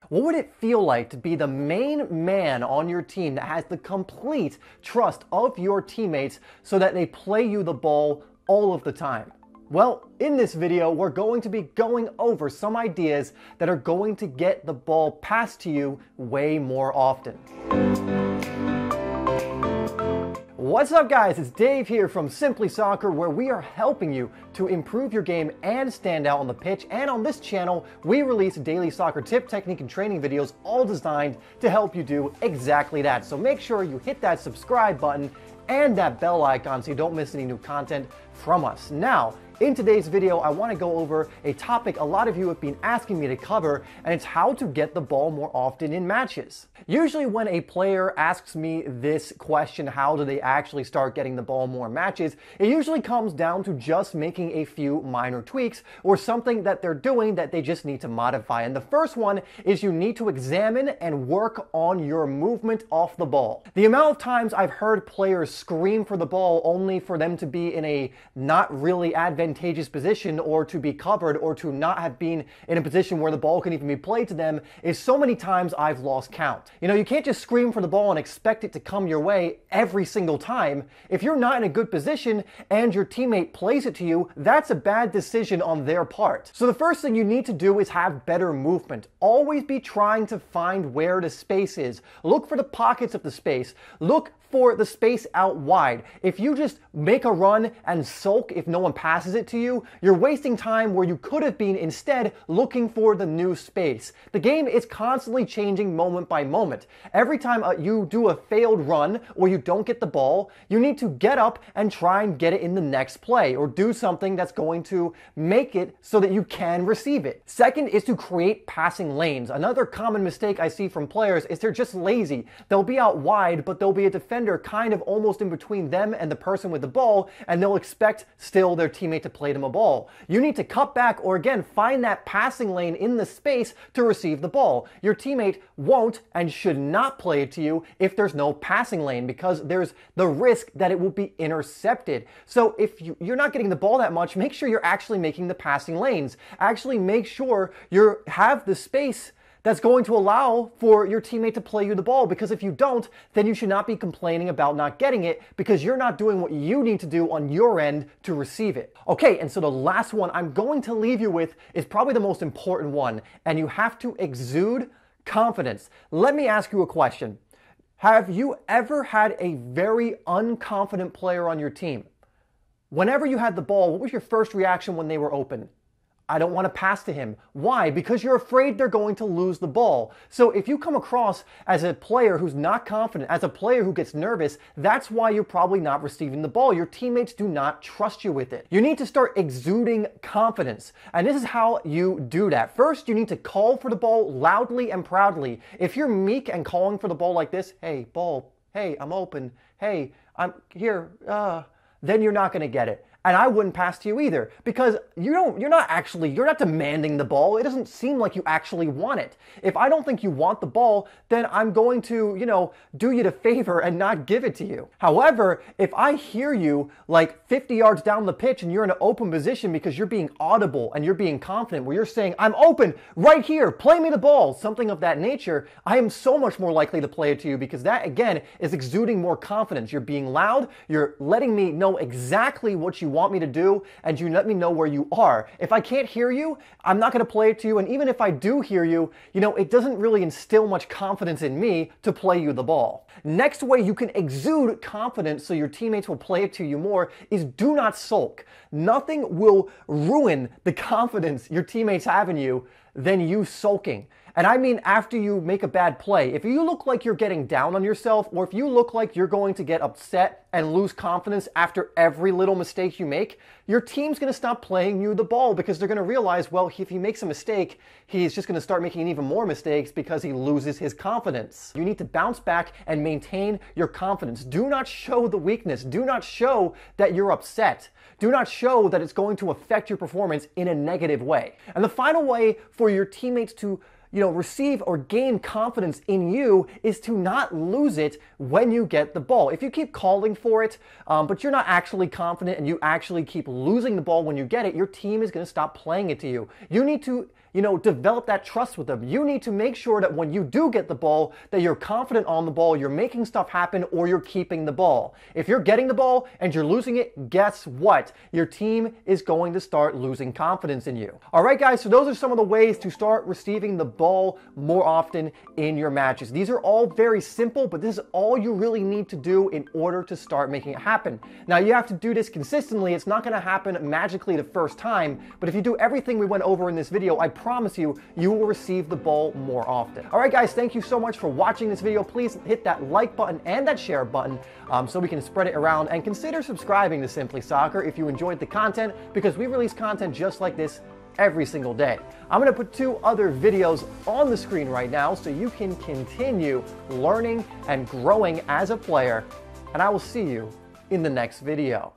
What would it feel like to be the main man on your team that has the complete trust of your teammates so that they play you the ball all of the time? Well, in this video, we're going to be going over some ideas that are going to get the ball passed to you way more often. What's up guys, it's Dave here from SimplySoccer, where we are helping you to improve your game and stand out on the pitch. And on this channel, we release daily soccer tip, technique, and training videos all designed to help you do exactly that. So make sure you hit that subscribe button and that bell icon so you don't miss any new content from us. Now, in today's video, I want to go over a topic a lot of you have been asking me to cover, and it's how to get the ball more often in matches. Usually when a player asks me this question, how do they actually start getting the ball more in matches, it usually comes down to just making a few minor tweaks or something that they're doing that they just need to modify. And the first one is you need to examine and work on your movement off the ball. The amount of times I've heard players scream for the ball only for them to be in a not really advantageous position, or to be covered, or to not have been in a position where the ball can even be played to them, is so many times I've lost count. You know, you can't just scream for the ball and expect it to come your way every single time. If you're not in a good position and your teammate plays it to you, that's a bad decision on their part. So the first thing you need to do is have better movement. Always be trying to find where the space is. Look for the pockets of the space. Look for the space out wide. If you just make a run and sulk if no one passes it to you, you're wasting time where you could have been instead looking for the new space. The game is constantly changing moment by moment. Every time you do a failed run or you don't get the ball, you need to get up and try and get it in the next play, or do something that's going to make it so that you can receive it. Second is to create passing lanes. Another common mistake I see from players is they're just lazy. They'll be out wide, but they'll be a defender kind of almost in between them and the person with the ball, and they'll expect still their teammate to play them a ball. You need to cut back, or again, find that passing lane in the space to receive the ball. Your teammate won't and should not play it to you if there's no passing lane, because there's the risk that it will be intercepted. So if you're not getting the ball that much, make sure you're actually making the passing lanes. Actually make sure you have the space that's going to allow for your teammate to play you the ball, because if you don't, then you should not be complaining about not getting it, because you're not doing what you need to do on your end to receive it. Okay, and so the last one I'm going to leave you with is probably the most important one, and you have to exude confidence. Let me ask you a question. Have you ever had a very unconfident player on your team? Whenever you had the ball, what was your first reaction when they were open? I don't want to pass to him. Why? Because you're afraid they're going to lose the ball. So if you come across as a player who's not confident, as a player who gets nervous, that's why you're probably not receiving the ball. Your teammates do not trust you with it. You need to start exuding confidence. And this is how you do that. First, you need to call for the ball loudly and proudly. If you're meek and calling for the ball like this, hey, ball, hey, I'm open, hey, I'm here, then you're not going to get it. And I wouldn't pass to you either, because you're not demanding the ball. It doesn't seem like you actually want it. If I don't think you want the ball, then I'm going to, do you the favor and not give it to you. However, if I hear you like 50 yards down the pitch and you're in an open position because you're being audible and you're being confident, where you're saying, I'm open right here, play me the ball, something of that nature, I am so much more likely to play it to you, because that again is exuding more confidence. You're being loud, you're letting me know exactly what you want me to do, and you let me know where you are. If I can't hear you, I'm not going to play it to you, and even if I do hear you, it doesn't really instill much confidence in me to play you the ball. Next way you can exude confidence so your teammates will play it to you more is do not sulk. Nothing will ruin the confidence your teammates have in you than you sulking. And I mean after you make a bad play. If you look like you're getting down on yourself, or if you look like you're going to get upset and lose confidence after every little mistake you make, your team's going to stop playing you the ball, because they're going to realize, well, if he makes a mistake, he's just going to start making even more mistakes because he loses his confidence. You need to bounce back and maintain your confidence. Do not show the weakness. Do not show that you're upset. Do not show that it's going to affect your performance in a negative way. And the final way for your teammates to receive or gain confidence in you is to not lose it when you get the ball. If you keep calling for it, but you're not actually confident, and you actually keep losing the ball when you get it, your team is going to stop playing it to you. You need to develop that trust with them. You need to make sure that when you do get the ball, that you're confident on the ball, you're making stuff happen, or you're keeping the ball. If you're getting the ball and you're losing it, guess what? Your team is going to start losing confidence in you. All right, guys, so those are some of the ways to start receiving the ball more often in your matches. These are all very simple, but this is all you really need to do in order to start making it happen. Now, you have to do this consistently. It's not going to happen magically the first time, but if you do everything we went over in this video, I promise you, you will receive the ball more often. All right, guys, thank you so much for watching this video. Please hit that like button and that share button so we can spread it around, and consider subscribing to Simply Soccer if you enjoyed the content, because we release content just like this every single day. I'm going to put 2 other videos on the screen right now so you can continue learning and growing as a player, and I will see you in the next video.